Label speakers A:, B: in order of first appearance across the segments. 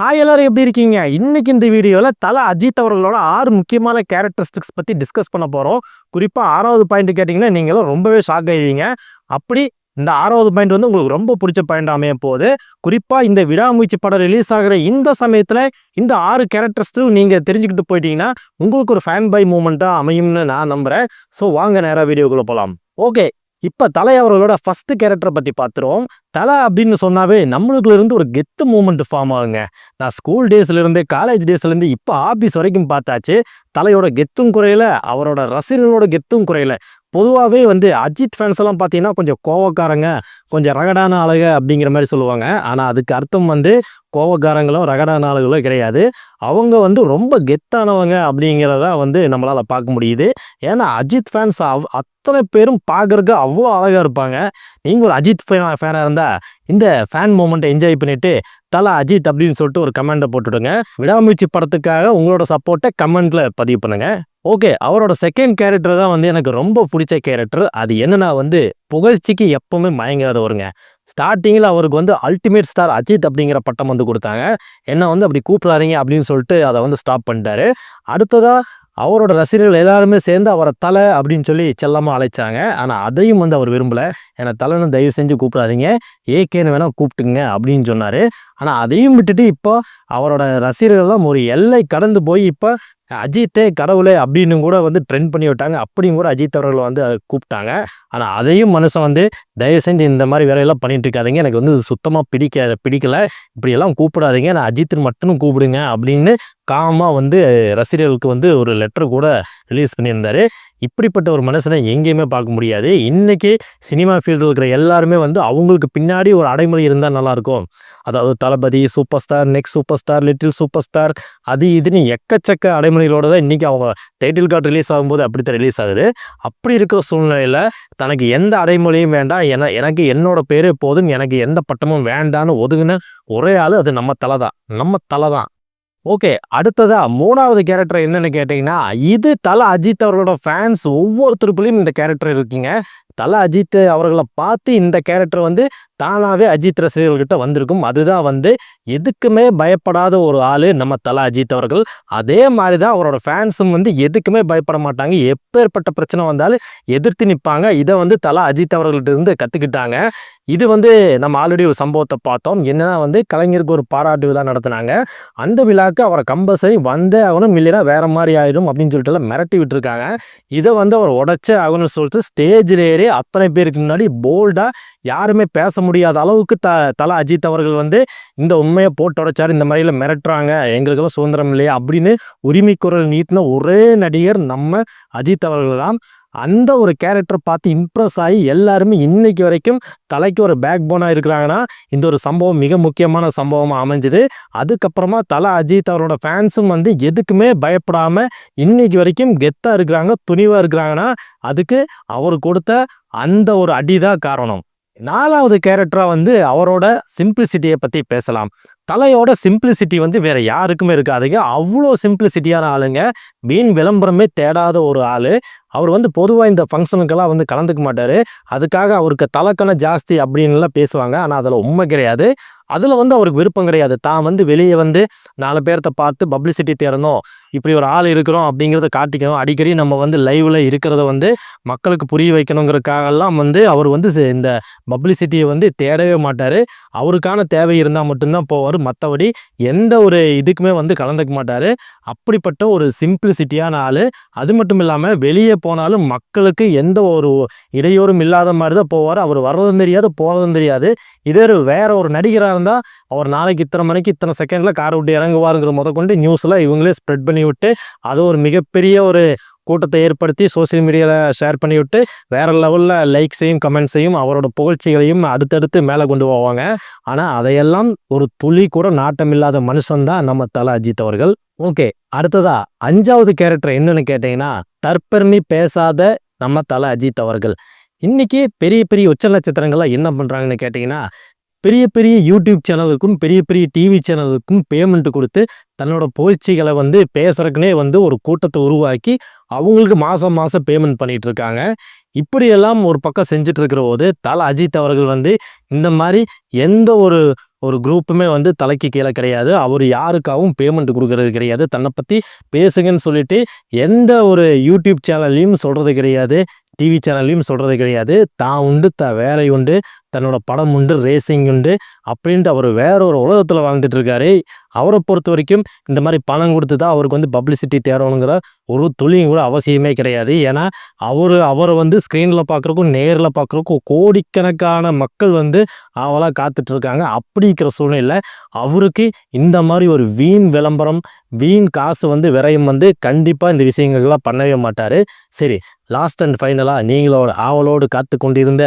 A: Hi எல்லாரும் எப்படி இருக்கீங்க? இன்னைக்கு இந்த வீடியோல தல அஜித் அவர்களோட 6 முக்கியமான கேரக்டரிஸ்டிக்ஸ் பத்தி டிஸ்கஸ் பண்ண போறோம். குறிப்பா 6வது பாயிண்ட் கேட்டீங்கன்னா நீங்களும் ரொம்பவே ஷாக் ஆயிடுவீங்க. அப்படி இந்த 6வது பாயிண்ட் வந்து உங்களுக்கு ரொம்ப பிடிச்ச பாயிண்ட் அமைய போகுது. குறிப்பா இந்த விடாமுயற்சி படம் ரிலீஸ் ஆகிற இந்த சமயத்துல இந்த 6 கேரக்டரிஸ்டும் நீங்க தெரிஞ்சுக்கிட்டு போயிட்டீங்கன்னா உங்களுக்கு ஒரு ஃபேன் பை மூமெண்ட்டா அமையும்னு நான் நம்புறேன். ஸோ வாங்க நேரா வீடியோக்குள்ள போலாம். ஓகே, இப்ப தலை அவர்களோட ஃபர்ஸ்ட் கேரக்டரை பத்தி பார்த்துருவோம். தலை அப்படின்னு சொன்னாவே நம்மளுக்குள்ள இருந்து ஒரு கெத்து மூமெண்ட் ஃபார்ம் ஆகுங்க. நான் ஸ்கூல் டேஸ்ல இருந்து காலேஜ் டேஸ்ல இருந்து இப்போ ஆபீஸ் வரைக்கும் பார்த்தாச்சு. தலையோட கெத்தும் குறையல, அவரோட ரசிகர்களோட கெத்தும் குறையல. பொதுவாகவே வந்து அஜித் ஃபேன்ஸ் எல்லாம் பார்த்தீங்கன்னா கொஞ்சம் கோவக்காரங்க, கொஞ்சம் ரகடான ஆளுங்க அப்படிங்கிற மாதிரி சொல்லுவாங்க. ஆனால் அதுக்கு அர்த்தம் வந்து கோவக்காரங்களும் ரகடான ஆளுகளும் கிடையாது. அவங்க வந்து ரொம்ப கெத்தானவங்க அப்படிங்கிறத வந்து நம்மளால் பார்க்க முடியுது. ஏன்னா அஜித் ஃபேன்ஸ் அத்தனை பேரும் பார்க்கறதுக்கு அவ்வளோ அழகாக இருப்பாங்க. நீங்கள் ஒரு அஜித் ஃபேனாக இருந்தால் இந்த ஃபேன் மூமெண்ட்டை என்ஜாய் பண்ணிட்டு தலை அஜித் அப்படின்னு சொல்லிட்டு ஒரு கமெண்ட்டை போட்டுவிடுங்க. விடாமுயற்சி படத்துக்காக உங்களோட சப்போர்ட்டை கமெண்ட்ல பதிவு பண்ணுங்க. ஓகே, அவரோட செகண்ட் கேரக்டர் தான் வந்து எனக்கு ரொம்ப பிடிச்ச கேரக்டர். அது என்னன்னா வந்து புகழ்ச்சிக்கு எப்பவுமே மயங்காதவருங்க. ஸ்டார்டிங்கில் அவருக்கு வந்து அல்டிமேட் ஸ்டார் அஜித் அப்படிங்கிற பட்டம் வந்து கொடுத்தாங்க. என்ன வந்து அப்படி கூப்பிடாதீங்க அப்படின்னு சொல்லிட்டு அதை வந்து ஸ்டாப் பண்ணிட்டாரு. அடுத்ததா அவரோட ரசிகர்கள் எல்லாருமே சேர்ந்து அவரை தலை அப்படின்னு சொல்லி செல்லமாக அழைச்சாங்க. ஆனால் அதையும் வந்து அவர் விரும்பலை. ஏன்னா தலைன்னு தயவு செஞ்சு கூப்பிடாதீங்க, ஏகேன்னு வேணால் கூப்பிட்டுங்க அப்படின்னு சொன்னார். ஆனால் அதையும் விட்டுட்டு இப்போ அவரோட ரசிகர்கள்லாம் ஒரு எல்லை கடந்து போய் இப்போ அஜித்தே கடவுளே அப்படின்னு கூட வந்து ட்ரெண்ட் பண்ணி விட்டாங்க. அப்படியும் கூட அஜித் அவர்களை வந்து கூப்பிட்டாங்க. ஆனால் அதையும் மனுஷன் வந்து தயவு செஞ்சு இந்த மாதிரி வேலையெல்லாம் பண்ணிட்டு இருக்காதிங்க, எனக்கு வந்து சுத்தமாக பிடிக்கல, இப்படியெல்லாம் கூப்பிடாதீங்க, நான் அஜித்துன்னு மட்டும் கூப்பிடுங்க அப்படின்னு காமாக வந்து ரசிகர்களுக்கு வந்து ஒரு லெட்டர் கூட ரிலீஸ் பண்ணியிருந்தாரு. இப்படிப்பட்ட ஒரு மனுஷனை எங்கேயுமே பார்க்க முடியாது. இன்றைக்கி சினிமா ஃபீல்டில் இருக்கிற எல்லாருமே வந்து அவங்களுக்கு பின்னாடி ஒரு அடைமொழி இருந்தால் நல்லாயிருக்கும். அதாவது Thalapathi, super star, next super star, little super star, அது இதுன்னு எக்கச்சக்க அடைமொழிகளோடு தான் இன்றைக்கி அவங்க டைட்டில் கார்டு ரிலீஸ் ஆகும்போது அப்படித்தான் ரிலீஸ் ஆகுது. அப்படி இருக்கிற சூழ்நிலையில் தனக்கு எந்த அடைமொழியும் வேண்டாம், எனக்கு என்னோட பேரே போதும், எனக்கு எந்த பட்டமும் வேண்டான்னு ஒதுங்கின ஒரே ஆள் அது நம்ம தலை தான். ஓகே, அடுத்ததா 3வது கேரக்டர் என்னன்னு கேட்டிங்கன்னா, இது தலை அஜித் அவர்களோட ஃபேன்ஸ் ஒவ்வொருத்தருக்குள்ளேயும் இந்த கேரக்டர் இருக்குங்க. தலை அஜித் அவர்களை பார்த்து இந்த கேரக்டர் வந்து தானாகவே அஜித் ரசிகர்கள்கிட்ட வந்திருக்கும். அதுதான் வந்து எதுக்குமே பயப்படாத ஒரு ஆள் நம்ம தலை அஜித் அவர்கள். அதே மாதிரி தான் அவரோட ஃபேன்ஸும் வந்து எதுக்குமே பயப்பட மாட்டாங்க. எப்பேற்பட்ட பிரச்சனை வந்தாலும் எதிர்த்து நிற்பாங்க. இதை வந்து தலை அஜித் அவர்கள்ட்ட இருந்து கற்றுக்கிட்டாங்க. இது வந்து நம்ம ஆல்ரெடி ஒரு சம்பவத்தை பார்த்தோம். என்னன்னா வந்து கலைஞருக்கு ஒரு பாராட்டு விழா நடத்தினாங்க. அந்த விழாவுக்கு அவரை கம்பல்சரி வந்தே ஆகணும், இல்லைன்னா வேற மாதிரி ஆயிடும் அப்படின்னு சொல்லிட்டு மிரட்டி விட்டுருக்காங்க. இதை வந்து அவர் உடச்சே ஆகணும்னு சொல்லிட்டு ஸ்டேஜில் ஏறி அத்தனை பேருக்கு முன்னாடி போல்டாக யாருமே பேச முடியாத அளவுக்கு தலை அஜித் அவர்கள் வந்து இந்த உண்மையை போட்டு உடைச்சார். இந்த மாதிரில மிரட்டுறாங்க, எங்களுக்கெல்லாம் சுதந்திரம் இல்லையா அப்படின்னு உரிமை குரல் நீட்டின ஒரே நடிகர் நம்ம அஜித் அவர்கள் தான். அந்த ஒரு கேரக்டர் பார்த்து இம்ப்ரெஸ் ஆகி எல்லாருமே இன்னைக்கு வரைக்கும் தலைக்கு ஒரு பேக் போனாக இருக்கிறாங்கன்னா இந்த ஒரு சம்பவம் மிக முக்கியமான சம்பவமாக அமைஞ்சுது. அதுக்கப்புறமா தலை அஜித் அவரோட ஃபேன்ஸும் வந்து எதுக்குமே பயப்படாமல் இன்னைக்கு வரைக்கும் கெத்தாக இருக்கிறாங்க, துணிவாக இருக்கிறாங்கன்னா அதுக்கு அவர் கொடுத்த அந்த ஒரு அடிதான் காரணம். 4வது கேரக்டராக வந்து அவரோட சிம்பிளிசிட்டியை பற்றி பேசலாம். தலையோட சிம்பிளிசிட்டி வந்து வேற யாருக்குமே இருக்காதுங்க. அவ்வளோ சிம்பிளிசிட்டியான ஆளுங்க. வீண் விளம்பரமே தேடாத ஒரு ஆள். அவர் வந்து பொதுவாக இந்த ஃபங்க்ஷனுக்கெல்லாம் வந்து கலந்துக்க மாட்டார். அதுக்காக அவருக்கு தலைக்கண ஜாஸ்தி அப்படின்லாம் பேசுவாங்க. ஆனால் அதில் உண்மை கிடையாது. அதில் வந்து அவருக்கு விருப்பம் கிடையாது. தான் வந்து வெளியே வந்து 4 பேர்த்த பார்த்து பப்ளிசிட்டி தேடணும், இப்படி ஒரு ஆள் இருக்கிறோம் அப்படிங்கிறத காட்டிக்கணும், அடிக்கடி நம்ம வந்து லைவில் இருக்கிறத வந்து மக்களுக்கு புரிய வைக்கணுங்கிறதுக்காகலாம் வந்து அவர் வந்து இந்த பப்ளிசிட்டியை வந்து தேடவே மாட்டார். அவருக்கான தேவை இருந்தால் மட்டும்தான் போவார். மற்றபடி எந்த ஒரு இதுக்குமே வந்து கலந்துக்க மாட்டார். அப்படிப்பட்ட ஒரு சிம்பிளிசிட்டியான ஆள். அது மட்டும் இல்லாமல் வெளியே போனாலும் மக்களுக்கு எந்த ஒரு இடையூறும் இல்லாத மாதிரி தான் போவார். அவர் வர்றதும் தெரியாது, போகிறதும் தெரியாது. இதே வேற ஒரு நடிகராக இருந்தால் அவர் நாளைக்கு இத்தனை மணிக்கு இத்தனை செகண்டில் காரை விட்டு இறங்குவாருங்கிற முதற்கொண்டு நியூஸில் இவங்களே ஸ்ப்ரெட் பண்ணி விட்டு அது ஒரு மிகப்பெரிய ஒரு கூட்டத்தை ஏற்படுத்தி சோசியல் மீடியாவில் ஷேர் பண்ணி விட்டு வேறு லெவலில் லைக்ஸையும் கமெண்ட்ஸையும் அவரோட புகழ்ச்சிகளையும் அடுத்தடுத்து மேலே கொண்டு போவாங்க. ஆனால் அதையெல்லாம் ஒரு துளி கூட நாட்டம் இல்லாத மனுஷன்தான் நம்ம தலை அஜித் அவர்கள். ஓகே, அடுத்ததா 5வது கேரக்டர் என்னன்னு கேட்டிங்கன்னா, தற்பெருமை பேசாத நம்ம தலை அஜித் அவர்கள். இன்னைக்கு பெரிய பெரிய உச்ச நட்சத்திரங்கள்லாம் என்ன பண்ணுறாங்கன்னு கேட்டிங்கன்னா, பெரிய பெரிய யூடியூப் சேனலுக்கும் பெரிய பெரிய டிவி சேனலுக்கும் பேமெண்ட் கொடுத்து தன்னோட புகழ்ச்சிகளை வந்து பேசுறதுக்குனே வந்து ஒரு கூட்டத்தை உருவாக்கி அவங்களுக்கு மாதம் மாதம் பேமெண்ட் பண்ணிகிட்டு இருக்காங்க. இப்படியெல்லாம் ஒரு பக்கம் செஞ்சுட்டு இருக்கிற போது தலை அஜித் அவர்கள் வந்து இந்த மாதிரி எந்த ஒரு ஒரு குரூப்புமே வந்து தலைக்கு கீழே கிடையாது. அவர் யாருக்காகவும் பேமெண்ட் கொடுக்கறது கிடையாது. தன்னை பற்றி பேசுங்கன்னு சொல்லிட்டு எந்த ஒரு யூடியூப் சேனல்லையும் சொல்கிறது கிடையாது. டிவி சேனல்லையும் சொல்கிறது கிடையாது. தான் உண்டு, வேலை உண்டு, தன்னோட படம் உண்டு, ரேசிங் உண்டு அப்படின்ட்டு அவர் வேற ஒரு உலகத்தில் வாழ்ந்துட்டு இருக்காரு. அவரை பொறுத்த வரைக்கும் இந்த மாதிரி பணம் கொடுத்து தான் அவருக்கு வந்து பப்ளிசிட்டி தேடணுங்கிற ஒரு துளியும் கூட அவசியமே கிடையாது. ஏன்னா அவரை வந்து ஸ்க்ரீனில் பார்க்குறக்கும் நேரில் பார்க்குறக்கும் கோடிக்கணக்கான மக்கள் வந்து அவளாக காத்துட்ருக்காங்க. அப்படி இருக்கிற சூழ்நிலை அவருக்கு இந்த மாதிரி ஒரு வீண் விளம்பரம், வீண் காசு வந்து விரயம் வந்து கண்டிப்பாக இந்த விஷயங்கள்லாம் பண்ணவே மாட்டார். சரி, லாஸ்ட் அண்ட் ஃபைனலாக நீங்களோட ஆவலோடு காத்து கொண்டிருந்த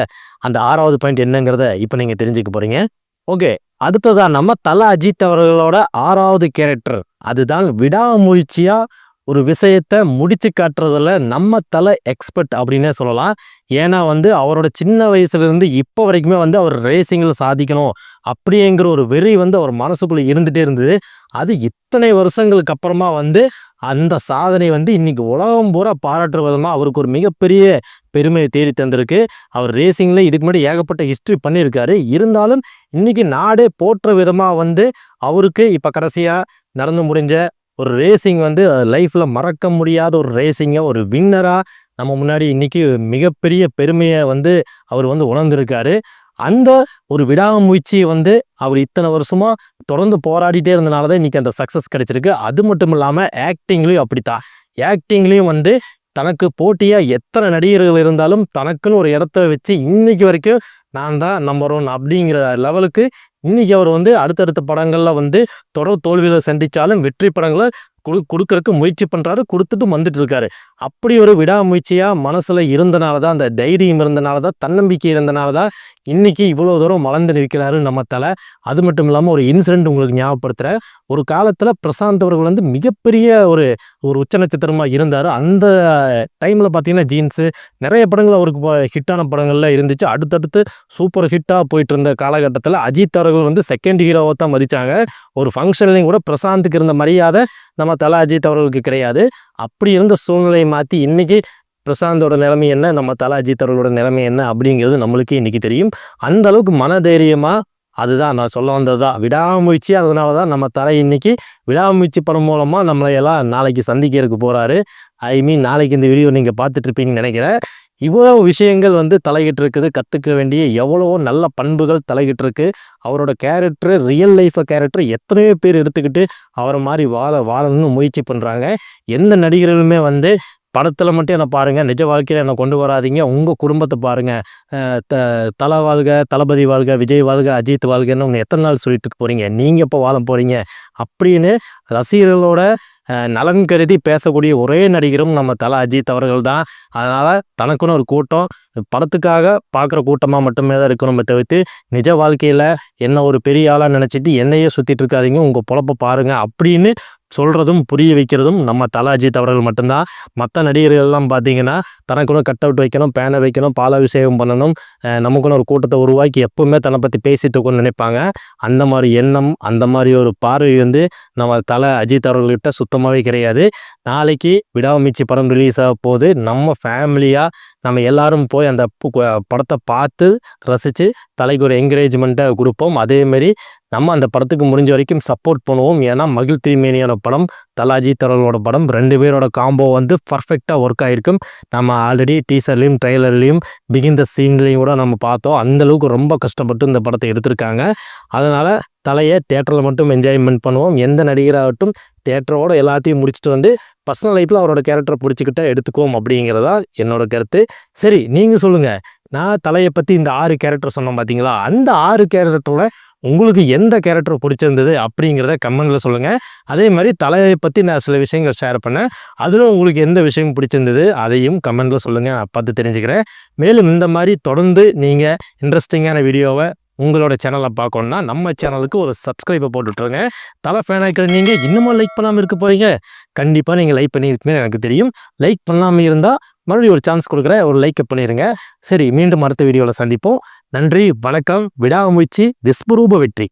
A: அந்த 6வது பாயிண்ட் என்னங்கிறத இப்போ நீங்கள் தெரிஞ்சுக்க போகிறீங்க. ஓகே, அடுத்ததான் நம்ம தல அஜித் அவர்களோட 6வது கேரக்டர். அதுதான் விடாமுயற்சியாக ஒரு விஷயத்தை முடிச்சு காட்டுறதுல நம்ம தலை எக்ஸ்பர்ட் அப்படின்னே சொல்லலாம். ஏன்னா வந்து அவரோட சின்ன வயசுலேருந்து இப்போ வரைக்குமே வந்து அவர் ரேசிங்கில் சாதிக்கணும் அப்படிங்கிற ஒரு வெறி வந்து அவர் மனசுக்குள்ளே இருந்துகிட்டே இருந்தது. அது இத்தனை வருஷங்களுக்கு அப்புறமா வந்து அந்த சாதனை வந்து இன்னைக்கு உலகம் பூரா பாராட்டுற விதமாக அவருக்கு ஒரு மிகப்பெரிய பெருமையை தேடி தந்திருக்கு. அவர் ரேசிங்கில் இதுக்கு முன்னாடி ஏகப்பட்ட ஹிஸ்ட்ரி பண்ணியிருக்காரு. இருந்தாலும் இன்னைக்கு நாடே போற்ற விதமாக வந்து அவருக்கு இப்போ கடைசியாக நடந்து முடிஞ்ச ஒரு ரேசிங் வந்து லைஃப்பில் மறக்க முடியாத ஒரு ரேசிங்கை ஒரு வின்னராக நம்ம முன்னாடி இன்றைக்கி மிகப்பெரிய பெருமையை வந்து அவர் வந்து உணர்ந்திருக்காரு. அந்த ஒரு விடாமுயற்சியை வந்து அவர் இத்தனை வருஷமாக தொடர்ந்து போராடிட்டே இருந்தனால தான் இன்றைக்கி அந்த சக்ஸஸ் கிடைச்சிருக்கு. அது மட்டும் இல்லாமல் ஆக்டிங்லேயும் அப்படித்தான். ஆக்டிங்லேயும் வந்து தனக்கு போட்டியாக எத்தனை நடிகர்கள் இருந்தாலும் தனக்குன்னு ஒரு இடத்த வச்சு இன்னைக்கு வரைக்கும் நான் தான் நம்பர் 1 அப்படிங்கிற லெவலுக்கு இன்றைக்கி அவர் வந்து அடுத்தடுத்த படங்களில் வந்து தொடர் தோல்வியில் சந்தித்தாலும் வெற்றி படங்களை கொடுக்கறதுக்கு முயற்சி பண்ணுறாரு, கொடுத்துட்டு வந்துட்டு இருக்காரு. அப்படி ஒரு விடாமுயற்சியாக மனசில் இருந்தனால தான், அந்த தைரியம் இருந்தனால தான், தன்னம்பிக்கை இருந்தனால தான் இன்றைக்கி இவ்வளோ தூரம் வளர்ந்து நிற்கிறாரு நம்ம தலை. அது மட்டும் இல்லாமல் ஒரு இன்சிடெண்ட் உங்களுக்கு ஞாபகப்படுத்துகிறேன். ஒரு காலத்தில் பிரசாந்த் அவர்கள் வந்து மிகப்பெரிய ஒரு உச்ச நட்சத்திரமாக இருந்தார். அந்த டைமில் பார்த்தீங்கன்னா ஜீன்ஸு நிறைய படங்கள் அவருக்கு ஹிட்டான படங்கள்ல இருந்துச்சு. அடுத்தடுத்து சூப்பர் ஹிட்டாக போயிட்டு இருந்த காலகட்டத்தில் அஜித் அவர்கள் வந்து செகண்ட் ஹீரோவை தான் மதித்தாங்க. ஒரு ஃபங்க்ஷன்லையும் கூட பிரசாந்துக்கு இருந்த மரியாதை நம்ம தல அஜித் அவர்களுக்கு கிடையாது. அப்படி இருந்த சூழ்நிலையை மாற்றி இன்றைக்கி பிரசாந்தோட நிலைமை என்ன, நம்ம தல அஜித் அவர்களோட நிலைமை என்ன அப்படிங்கிறது நம்மளுக்கு இன்றைக்கி தெரியும். அந்த அளவுக்கு மனதைரியமாக, அதுதான் நான் சொல்ல வந்தது தான் விடாமுயற்சி. அதனால தான் நம்ம தலை இன்னைக்கு விடாமுயற்சி படம் மூலமாக நம்மளை எல்லாம் நாளைக்கு சந்திக்கிறதுக்கு போகிறாரு. நாளைக்கு இந்த வீடியோ நீங்கள் பார்த்துட்ருப்பீங்கன்னு நினைக்கிறேன். இவ்வளவு விஷயங்கள் வந்து தலைகிட்டு இருக்குது. கற்றுக்க வேண்டிய எவ்வளவோ நல்ல பண்புகள் தலைகிட்டு இருக்கு. அவரோட கேரக்டர், ரியல் லைஃபை கேரக்டர் எத்தனையோ பேர் எடுத்துக்கிட்டு அவரை மாதிரி வாழணும்னு முயற்சி பண்ணுறாங்க. எந்த நடிகர்களுமே வந்து படத்தில் மட்டும் என்னை பாருங்கள், நிஜ வாழ்க்கையில் என்னை கொண்டு வராதிங்க, உங்கள் குடும்பத்தை பாருங்கள், தலை வாழ்க, தளபதி வாழ்க, விஜய் வாழ்க, அஜித் வாழ்கன்னு ஒன்று எத்தனை நாள் சொல்லிட்டு போகிறீங்க, நீங்கள் எப்போ வாழ போகிறீங்க அப்படின்னு ரசிகர்களோட நலன் கருதி பேசக்கூடிய ஒரே நடிகரும் நம்ம தல அஜித் அவர்கள் தான். அதனால் தனக்குன்னு ஒரு கூட்டம் படத்துக்காக பார்க்குற கூட்டமாக மட்டுமே தான் இருக்கணுமே தவிர்த்து நிஜ வாழ்க்கையில் என்ன ஒரு பெரிய ஆளாக நினச்சிட்டு என்னையே சுற்றிட்டு இருக்காதிங்க, உங்கள் பொழப்பை பாருங்கள் அப்படின்னு சொல்கிறதும் புரிய வைக்கிறதும் நம்ம தல அஜித் அவர்கள் மட்டும்தான். மற்ற நடிகர்கள்லாம் பார்த்தீங்கன்னா தனக்குன்னு கட் அவுட் வைக்கணும், பேனர் வைக்கணும், பாலாபிஷேகம் பண்ணணும், நமக்குன்னு ஒரு கூட்டத்தை உருவாக்கி எப்பவுமே தன்னை பற்றி பேசிட்டு இருக்கணும்னு நினைப்பாங்க. அந்த மாதிரி எண்ணம், அந்த மாதிரி ஒரு பார்வை வந்து நம்ம தல அஜித் அவர்கள்கிட்ட சுத்தமாகவே கிடையாது. நாளைக்கு விடாமுயற்சி படம் ரிலீஸ் ஆக போகுது. நம்ம ஃபேமிலியாக நம்ம எல்லாரும் போய் அந்த படத்தை பார்த்து ரசித்து தலைக்கு ஒரு என்கரேஜ்மெண்ட்டை கொடுப்போம். அதேமாரி நம்ம அந்த படத்துக்கு முடிஞ்ச வரைக்கும் சப்போர்ட் பண்ணுவோம். ஏன்னா மகிழ் திருமேனியோட படம், தல அஜித் அவர்களோட படம், 2 பேரோட காம்போ வந்து பர்ஃபெக்டாக ஒர்க் ஆகிருக்கும். நம்ம ஆல்ரெடி டீசர்லையும் ட்ரெய்லர்லையும் பிகின் த சீன்லையும் கூட நம்ம பார்த்தோம். அந்தளவுக்கு ரொம்ப கஷ்டப்பட்டு இந்த படத்தை எடுத்திருக்காங்க. அதனால் தலையை தேட்டரில் மட்டும் என்ஜாய்மெண்ட் பண்ணுவோம். எந்த நடிகராகட்டும் தேட்டரோட எல்லாத்தையும் முடிச்சுட்டு வந்து பர்சனல் லைஃப்பில் அவரோட கேரக்டரை பிடிச்சிக்கிட்ட எடுத்துக்குவோம் அப்படிங்கிறதா என்னோட கருத்து. சரி, நீங்கள் சொல்லுங்கள். நான் தலையை பற்றி இந்த 6 கேரக்டர் சொன்னோம் பார்த்தீங்களா, அந்த 6 கேரக்டரோட உங்களுக்கு எந்த கேரக்டர் பிடிச்சிருந்தது அப்படிங்கிறத கமெண்டில் சொல்லுங்கள். அதே மாதிரி தலையை பற்றி நான் சில விஷயங்கள் ஷேர் பண்ணேன். அதில் உங்களுக்கு எந்த விஷயம் பிடிச்சிருந்தது அதையும் கமெண்டில் சொல்லுங்கள், நான் பார்த்து தெரிஞ்சுக்கிறேன். மேலும் இந்த மாதிரி தொடர்ந்து நீங்கள் இன்ட்ரெஸ்டிங்கான வீடியோவை உங்களோட சேனலை பார்க்கணுன்னா நம்ம சேனலுக்கு ஒரு சப்ஸ்கிரைபை போட்டுட்ருங்க. தலை ஃபேனாக நீங்கள் இன்னமும் லைக் பண்ணாமல் இருக்க போகிறீங்க. கண்டிப்பாக நீங்கள் லைக் பண்ணியிருக்கீங்கன்னு எனக்கு தெரியும். லைக் பண்ணாமல் இருந்தால் மறுபடியும் ஒரு சான்ஸ் கொடுக்குறேன், ஒரு லைக்கை பண்ணிடுங்க. சரி, மீண்டும் அடுத்த வீடியோவில் சந்திப்போம். நன்றி, வணக்கம். விடாமுயற்சி விஸ்வரூப வெற்றி.